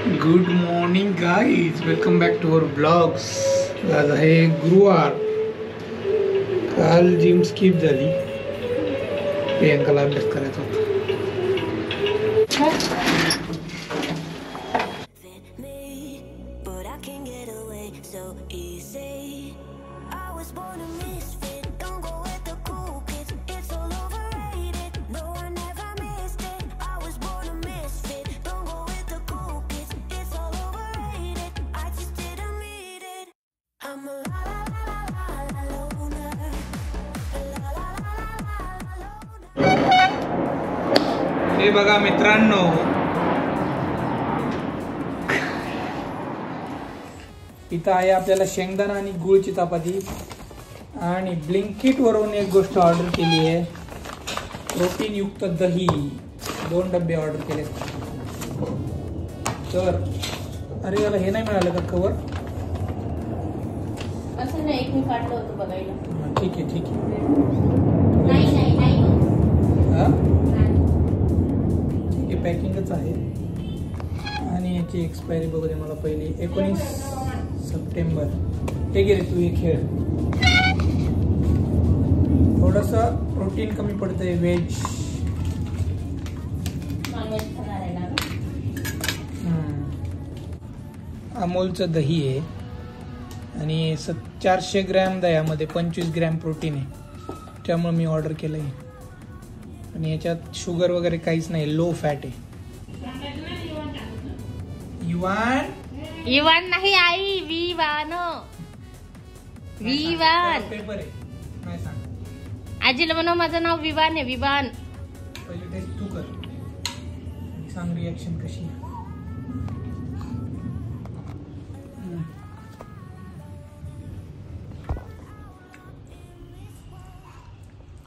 Good morning guys, welcome back to our blogs. आज आहे गुरुवार. काल जिम स्किप झाली, प्रियंकाला अभ्यास करायचा होता. हे बघा मित्रांनो, इथं आहे आपल्याला शेंगदाणा आणि गुळची चपाती. आणि ब्लिंकिट वरून एक गोष्ट ऑर्डर केली आहे, प्रोटीन युक्त दही. 2 डबे ऑर्डर केले. तर अरे याला हे नाही मिळालं का कवर? असं नाही, एक मी काढलं होतं बघायला. ठीक आहे ठीक आहे. पॅकिंगच आहे. आणि याची एक्सपायरी बघू दे मला पहिली. 19 सप्टेंबर. हे घे रे तू, हे खेळ. थोडंसं प्रोटीन कमी पडतंय व्हेज. अमूलचं दही आहे आणि 400 ग्रॅम दह्यामध्ये 25 ग्रॅम प्रोटीन आहे. त्यामुळे मी ऑर्डर केलं आहे. आणि याच्यात शुगर वगैरे काहीच नाही, लो फॅट आहे. विवान नाही आई, विवान. विवान पेपर आहे, नाही सांग. आजीला म्हणा माझं नाव विवान आहे. विवान. पहिले टेस्ट तू कर, सांग रिॲक्शन कशी आहे.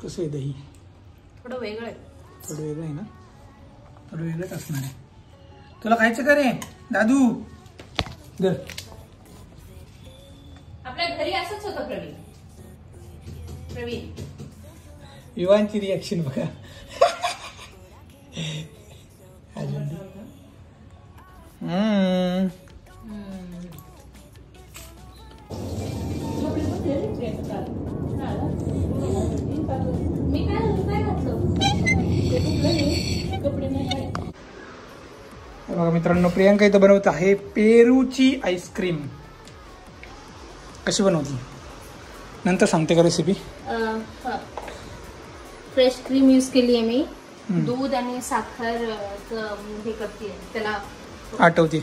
कसं आहे दही? थोडं वेगळं आहे. थोडं वेगळं आहे ना? थोडं वेगळंच असणार आहे. तुला खायचं का रे दादू? दर. आपल्या घरी असंच होतं प्रवीण. युवांची रिॲक्शन बघा. बघा मित्रांनो, प्रियंका इथं बनवत आहे पेरूची आईस्क्रीम. कशी बनवती नंतर सांगते का रेसिपी. फ्रेश क्रीम यूज केली आहे मी. दूध आणि साखर हे करते, त्याला आटवते.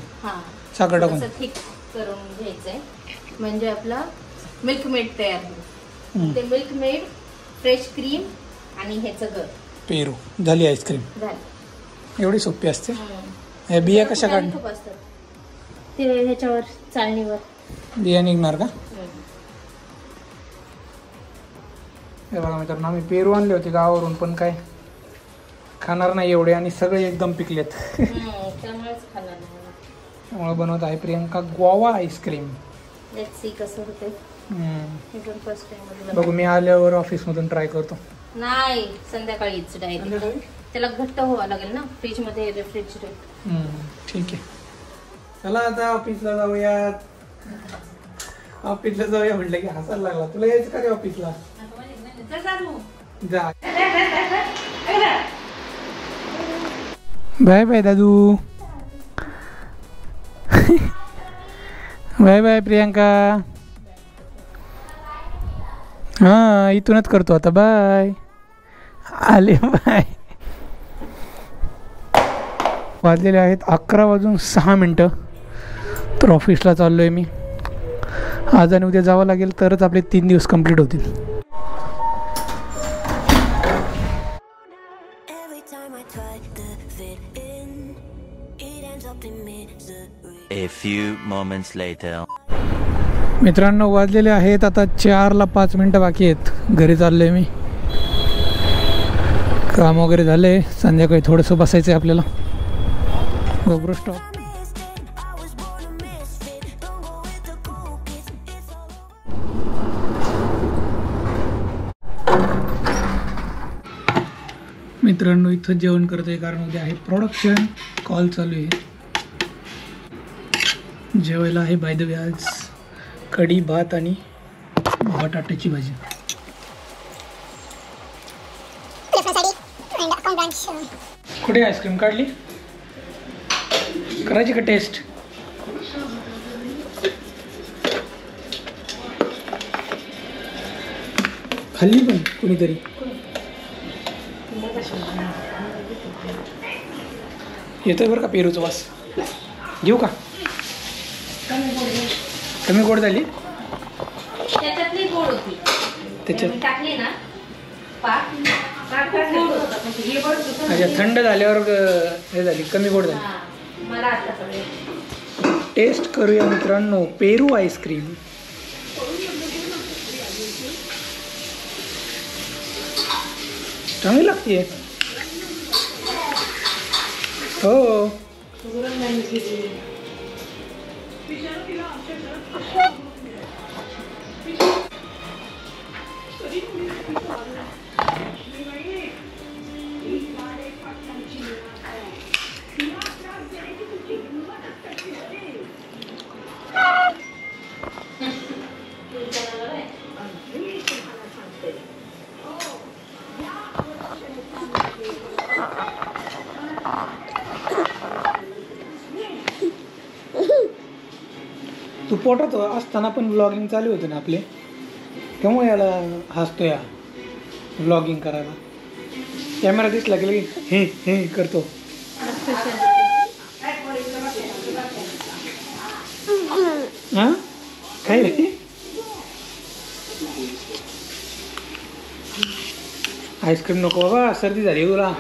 साखर टाकून थिक करून घ्यायचंय, म्हणजे आपला मिल्क मेड तयार होईल. ते मिल्क मेड, फ्रेश क्रीम आणि ह्याचं गर, पेरू झाली आईस्क्रीम. झाली. एवढी सोपी असते. बिया कशा काढ? ते ह्याच्यावर चाळणीवर बिया निघणार का? हे बघा मित्रांनो, आम्ही पेरू आणले होते गावावरून, पण काय खाणार नाही एवढे, आणि सगळे एकदम पिकलेत. त्यामुळे बनवत आहे प्रियंका गोवा आईस्क्रीम. कसं होते बघू, मी आल्यावर ऑफिस मधून ट्राय करतो. नाही, संध्याकाळीच डायरेक्ट. त्याला घट्ट व्हावं लागेल ना, फ्रीज मध्ये रेफ्रिजरेट. ठीक आहे, चला आता ऑफिसला जाऊयात. ऑफिसला जाऊया म्हटलं की हसायला लागला. तुला यायचं का रे ऑफिसला? जा. बाय बाय दादू. Bye bye Priyanka. हा, इथूनच करतो आता. बाय. आले बाय. वाजलेले आहेत 11:06. तर ऑफिसला चाललो आहे मी. आज आणि उद्या जावं लागेल, तरच आपले 3 दिवस कंप्लीट होतील. A few moments later. मित्रांनो, वाजलेले आहेत आता 4ला 5 मिनिटं बाकी आहेत. घरी चाललोय मी. काम वगैरे झाले. संध्याकाळी थोडंसं बसायचं आहे आपल्याला. GoPro stop. मित्रांनो इथं जेवण करतोय कारण उद्या आहे प्रोडक्शन. कॉल चालू आहे. जेवायला आहे बाय द वे आज कढी भात आणि बटाट्याची भाजी. कुठे आईस्क्रीम काढली? करायची का टेस्ट? खाल्ली पण कुणीतरी. येतोय बरं का पेरूचा वास. घेऊ का? कमी गोड झाली. त्याच्यातली गोड होती. त्याच्यात टाकली ना पाक अच्छा थंड झाल्यावर हे झाली कमी गोड झाली. मला आता कळलं. टेस्ट करूया मित्रांनो पेरू आईस्क्रीम. चांगली लागते. हो तू पोटात असताना पण व्लॉगिंग चालू होते ना आपले, त्यामुळे याला हसतो या व्लॉगिंग करायला. कॅमेरा दिसला की हे हे करतो. हां काय रे आईस्क्रीम नको बाबा, सर्दी झाली तुला.